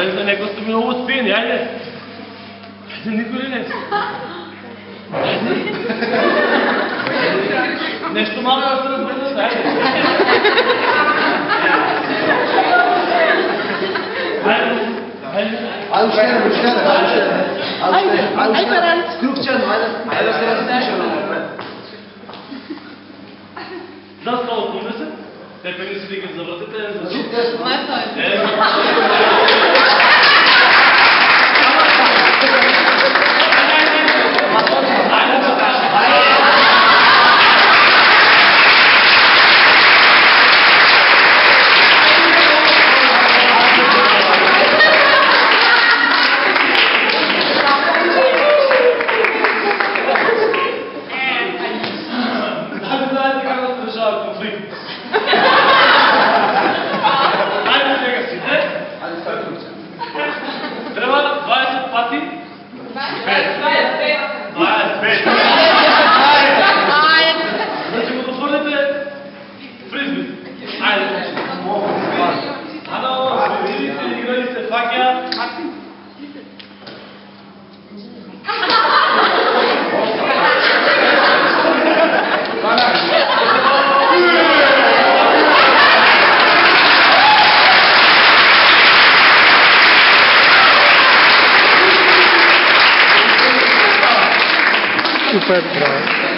Ајде, некој сте много успени, ајде. Ајде, Николи, не. Нешто мало да се разбеднат, ајде. Ајде, Скрупчан, ајде се разпишаме. Да, стало 30, степени си викат за вратите, за суд. Треба 20 пати? 25. Значи го дофорните фризбит. Ајде. Ано, видите, играли се фаќа. Super, bravo.